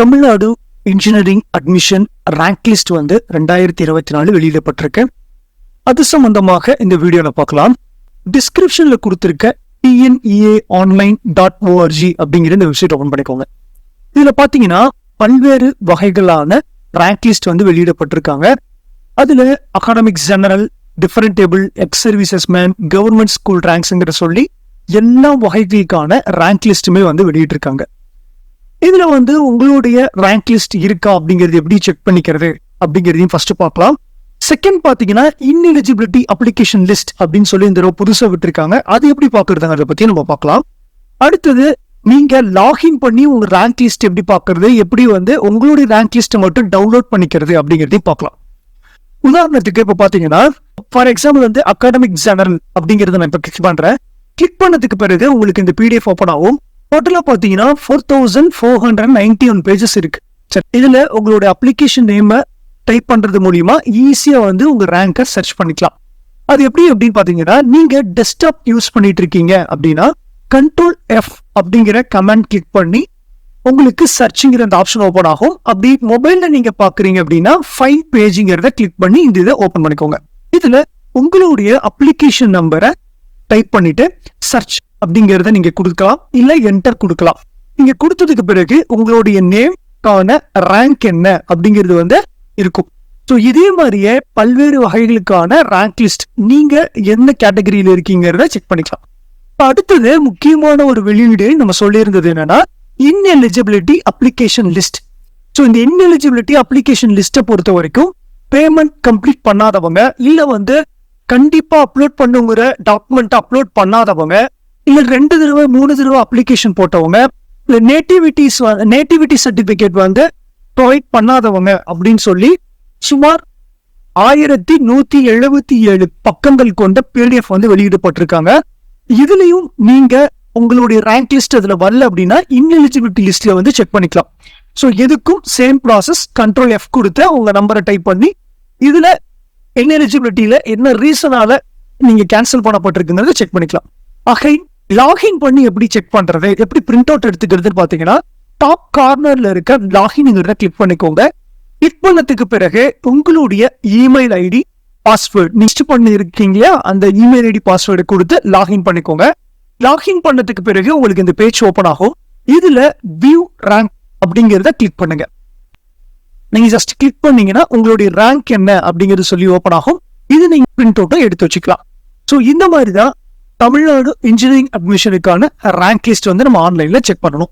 Tamil Nadu engineering admission rank list வந்து 2024 வெளியிடப்பட்டிருக்கு. அது சம்பந்தமாக இந்த வீடியோல பார்க்கலாம். டிஸ்கிரிப்ஷன்ல கொடுத்திருக்க tneaonline.org அப்படிங்கிற இந்த வெப்சைட் ஓபன் பண்ணிக்கோங்க. இதுல பாத்தீங்கன்னா பல்வேறு வகைகளான ரேங்க் லிஸ்ட் வந்து வெளியிடப்பட்டிருக்காங்க. அதுல academic general, differently abled, ex services man, government school ரேங்க்ஸ்ங்கிற சொல்லி எல்லா வகைகளுக்கான ரேங்க் லிஸ்ட்டுமே வந்து வெளியிட்டிருக்காங்க. இதுல வந்து உங்களுடைய ரேங்க் லிஸ்ட் இருக்கா அப்படிங்கிறது எப்படி செக் பண்ணிக்கிறது அப்படிங்கிறதையும் ஃபர்ஸ்ட் பார்க்கலாம். செகண்ட் பாத்தீங்கன்னா இன்எலிஜிபிலிட்டி அப்ளிகேஷன் லிஸ்ட் அப்படின்னு சொல்லி இந்த புதுசா விட்டுருக்காங்க. அது எப்படி பாக்குறதுங்கிறத பத்தி நம்ம பார்க்கலாம். அடுத்தது நீங்க லாகின் பண்ணி உங்க ரேங்க் லிஸ்ட் எப்படி பாக்குறது, எப்படி வந்து உங்களுடைய ரேங்க் லிஸ்ட்டை மட்டும் டவுன்லோட் பண்ணிக்கிறது அப்படிங்கிறதையும் பார்க்கலாம். உதாரணத்துக்கு இப்ப பாத்தீங்கன்னா ஃபார் எக்ஸாம்பிள் வந்து அகாடமிக் ஜெனரல் அப்படிங்கறத நான் இப்ப கிளிக் பண்றேன். கிளிக் பண்ணதுக்கு பிறகு உங்களுக்கு இந்த PDF ஓபன் ஆகும். டோட்டலா பாத்தீங்கன்னா 4491 பேஜஸ் இருக்கு. சரி, இதுல உங்களுடைய அப்ளிகேஷன் நேம் டைப் பண்றது மூலியமா ஈஸியா வந்து உங்க ரேங்கை சர்ச் பண்ணிக்கலாம். அது எப்படி அப்படின்னு பாத்தீங்கன்னா நீங்க டெஸ்க்டாப் யூஸ் பண்ணிட்டு இருக்கீங்க அப்படின்னா Ctrl F அப்படிங்கிற கமாண்ட் கிளிக் பண்ணி உங்களுக்கு சர்ச்சிங்கிற அந்த ஆப்ஷன் ஓபன் ஆகும். அப்படி மொபைல்ல நீங்க பாக்குறீங்க அப்படின்னா ஃபைல் பேஜ்ங்கிறத கிளிக் பண்ணி இந்த இதை ஓபன் பண்ணிக்கோங்க. இதுல உங்களுடைய அப்ளிகேஷன் நம்பரை டைப் பண்ணிட்டு சர்ச் அப்படிங்கறத நீங்க கொடுக்கலாம், இல்ல என்டர் கொடுக்கலாம். நீங்க கொடுத்ததுக்கு பிறகு உங்களுடைய நேம்கான ரேங்க் என்ன அப்படிங்கிறது வந்து இருக்கும். ஸோ இதே மாதிரியே பல்வேறு வகைகளுக்கான ரேங்க் லிஸ்ட் நீங்க என்ன கேட்டகரியில இருக்கீங்கிறத செக் பண்ணிக்கலாம். அடுத்தது முக்கியமான ஒரு வெளியீடு நம்ம சொல்லியிருந்தது என்னன்னா இன்எலிஜிபிலிட்டி அப்ளிகேஷன் லிஸ்ட். ஸோ இந்த இன்எலிஜிபிலிட்டி அப்ளிகேஷன் லிஸ்ட்டை பொறுத்த வரைக்கும் பேமெண்ட் கம்ப்ளீட் பண்ணாதவங்க, இல்ல வந்து கண்டிப்பா அப்லோட் பண்ணுங்கிற டாக்குமெண்ட் அப்லோட் பண்ணாதவங்க, இல்ல 2 தடவை 3 தடவை அப்ளிகேஷன் போட்டவங்க, இல்ல நேட்டிவிட்டி சர்டிபிகேட் வந்து ப்ரொவைட் பண்ணாதவங்க அப்படின்னு சொல்லி சுமார் 1177 பக்கங்கள் கொண்ட PDF வந்து வெளியிடப்பட்டிருக்காங்க. இதுலயும் நீங்க உங்களுடைய ரேங்க் லிஸ்ட் அதுல வரல அப்படின்னா இன்எலிஜிபிலிட்டி லிஸ்ட்ல வந்து செக் பண்ணிக்கலாம். ஸோ எதுக்கும் சேம் ப்ராசஸ், Ctrl F கொடுத்து உங்க நம்பரை டைப் பண்ணி இதுல இன்எலிஜிபிலிட்டியில என்ன ரீசனால நீங்க கேன்சல் பண்ணப்பட்டிருக்குங்கிறத செக் பண்ணிக்கலாம். ஆகை லாகின் பண்ணி எப்படி செக் பண்றது, எப்படி பிரிண்ட் அவுட் எடுத்துக்கிறதுன்னு பாத்தீங்கன்னா டாப் கார்னர்ல இருக்க லாகின்ங்கிறத கிளிக் பண்ணிக்கோங்க. கிளிக் பண்ணதுக்கு பிறகு உங்களுடைய இமெயில் ஐடி, பாஸ்வேர்டு நெக்ஸ்ட் பண்ணி இருக்கீங்களா அந்த இமெயில் ஐடி பாஸ்வேர்டு கொடுத்து லாகின் பண்ணிக்கோங்க. லாகின் பண்ணதுக்கு பிறகு உங்களுக்கு இந்த பேஜ் ஓபன் ஆகும். இதுல வியூ ரேங்க் அப்படிங்கிறத கிளிக் பண்ணுங்க. நீங்க ஜஸ்ட் கிளிக் பண்ணீங்கன்னா உங்களுடைய ரேங்க் என்ன அப்படிங்கிறது சொல்லி ஓபன் ஆகும். இது நீங்க பிரிண்ட் அவுட்டும் எடுத்து வச்சுக்கலாம். ஸோ இந்த மாதிரி தான் தமிழ்நாடு இன்ஜினியரிங் அட்மிஷனுக்கான ரேங்க் லிஸ்ட் வந்து நம்ம ஆன்லைன்ல செக் பண்ணணும்.